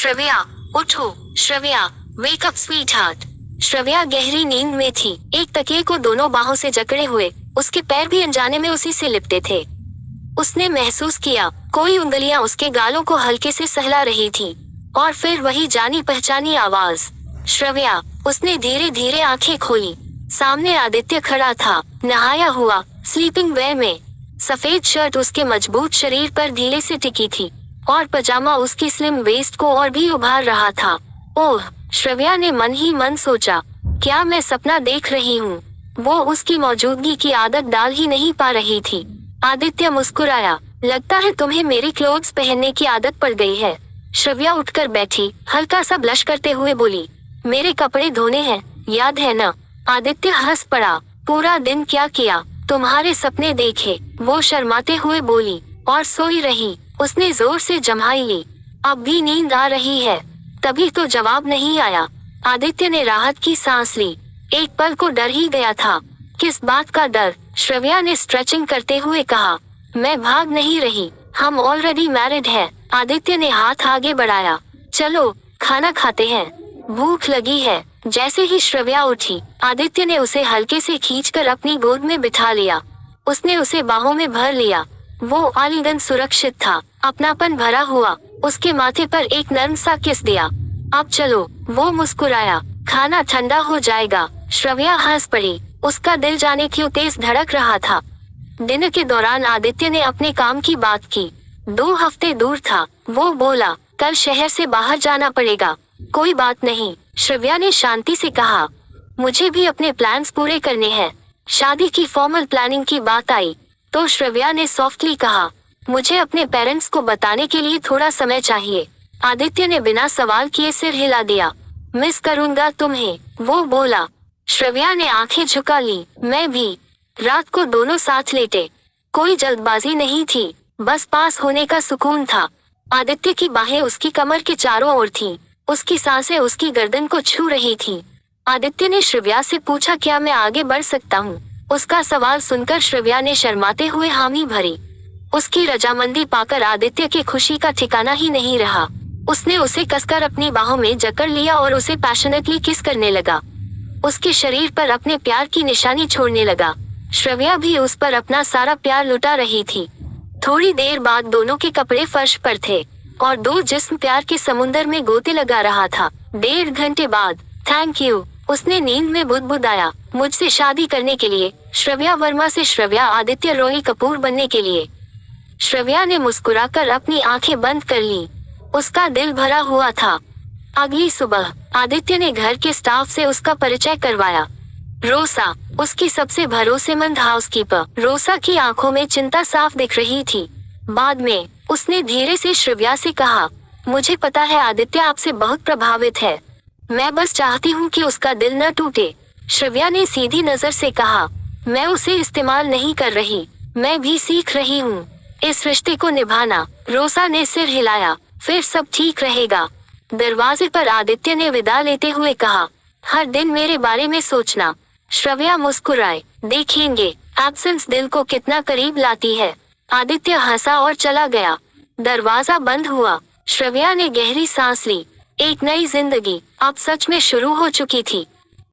श्रव्या, उठो। Shravya, wake up sweet heart. Shravya गहरी नींद में थी। एक तकिए को दोनों बाहों से जकड़े हुए, उसके पैर भी अनजाने में उसी से लिपटे थे। उसने महसूस किया कोई उंगलियां उसके गालों को हल्के से सहला रही थी, और फिर वही जानी पहचानी आवाज, श्रव्या। उसने धीरे धीरे आंखें खोली। सामने आदित्य खड़ा था, नहाया हुआ, स्लीपिंग वेयर में। सफेद शर्ट उसके मजबूत शरीर पर ढीले से टिकी थी, और पजामा उसकी स्लिम वेस्ट को और भी उभार रहा था। ओह, श्रव्या ने मन ही मन सोचा, क्या मैं सपना देख रही हूँ? वो उसकी मौजूदगी की आदत डाल ही नहीं पा रही थी। आदित्य मुस्कुराया, लगता है तुम्हें मेरी क्लोथ्स पहनने की आदत पड़ गई है। श्रव्या उठकर बैठी, हल्का सा ब्लश करते हुए बोली, मेरे कपड़े धोने हैं, याद है ना? आदित्य हंस पड़ा, पूरा दिन क्या किया? तुम्हारे सपने देखे, वो शर्माते हुए बोली, और सोई रही। उसने जोर से जम्हाई ली, अब भी नींद आ रही है? तभी तो जवाब नहीं आया। आदित्य ने राहत की सांस ली। एक पल को डर ही गया था। किस बात का डर? श्रव्या ने स्ट्रेचिंग करते हुए कहा, मैं भाग नहीं रही, हम ऑलरेडी मैरिड हैं। आदित्य ने हाथ आगे बढ़ाया, चलो खाना खाते हैं, भूख लगी है। जैसे ही श्रव्या उठी, आदित्य ने उसे हल्के से खींचकर अपनी गोद में बिठा लिया। उसने उसे बाहों में भर लिया। वो आलिंगन सुरक्षित था, अपनापन भरा हुआ। उसके माथे पर एक नर्म सा किस दिया। अब चलो, वो मुस्कुराया, खाना ठंडा हो जाएगा। श्रव्या हंस पड़ी, उसका दिल जाने क्यों तेज धड़क रहा था। दिन के दौरान आदित्य ने अपने काम की बात की। 2 हफ्ते दूर था। वो बोला, कल शहर से बाहर जाना पड़ेगा। कोई बात नहीं, श्रव्या ने शांति से कहा, मुझे भी अपने प्लान्स पूरे करने हैं। शादी की फॉर्मल प्लानिंग की बात आई तो श्रव्या ने सॉफ्टली कहा, मुझे अपने पेरेंट्स को बताने के लिए थोड़ा समय चाहिए। आदित्य ने बिना सवाल किए सिर हिला दिया, मिस करूंगा तुम्हें, वो बोला। श्रव्या ने आंखें झुका ली, मैं भी। रात को दोनों साथ लेटे। कोई जल्दबाजी नहीं थी, बस पास होने का सुकून था। आदित्य की बाहें उसकी कमर के चारों ओर थीं, उसकी सांसें उसकी गर्दन को छू रही थीं। आदित्य ने श्रव्या से पूछा, क्या मैं आगे बढ़ सकता हूँ? उसका सवाल सुनकर श्रव्या ने शर्माते हुए हामी भरी। उसकी रजामंदी पाकर आदित्य की खुशी का ठिकाना ही नहीं रहा। उसने उसे कसकर अपनी बाहों में जकड़ लिया और उसे पैशनेटली किस करने लगा। उसके शरीर पर अपने प्यार की निशानी छोड़ने लगा। श्रव्या भी उस पर अपना सारा प्यार लुटा रही थी। थोड़ी देर बाद दोनों के कपड़े फर्श पर थे, और 2 जिस्म प्यार के समुंदर में गोते लगा रहा था। 1.5 घंटे बाद, थैंक यू, उसने नींद में बुदबुदाया, मुझसे शादी करने के लिए। श्रव्या वर्मा से श्रव्या आदित्य रॉय कपूर बनने के लिए। श्रव्या ने मुस्कुराकर अपनी आंखें बंद कर ली। उसका दिल भरा हुआ था। अगली सुबह आदित्य ने घर के स्टाफ से उसका परिचय करवाया। रोसा, उसकी सबसे भरोसेमंद हाउसकीपर। रोसा की आंखों में चिंता साफ दिख रही थी। बाद में उसने धीरे से श्रव्या से कहा, मुझे पता है आदित्य आपसे बहुत प्रभावित है, मैं बस चाहती हूँ कि उसका दिल न टूटे। श्रव्या ने सीधी नजर से कहा, मैं उसे इस्तेमाल नहीं कर रही, मैं भी सीख रही हूँ इस रिश्ते को निभाना। रोसा ने सिर हिलाया, फिर सब ठीक रहेगा। दरवाजे पर आदित्य ने विदा लेते हुए कहा, हर दिन मेरे बारे में सोचना। श्रव्या मुस्कुराए, देखेंगे एब्सेंस दिल को कितना करीब लाती है। आदित्य हंसा और चला गया। दरवाजा बंद हुआ। श्रव्या ने गहरी सांस ली। एक नई जिंदगी अब सच में शुरू हो चुकी थी।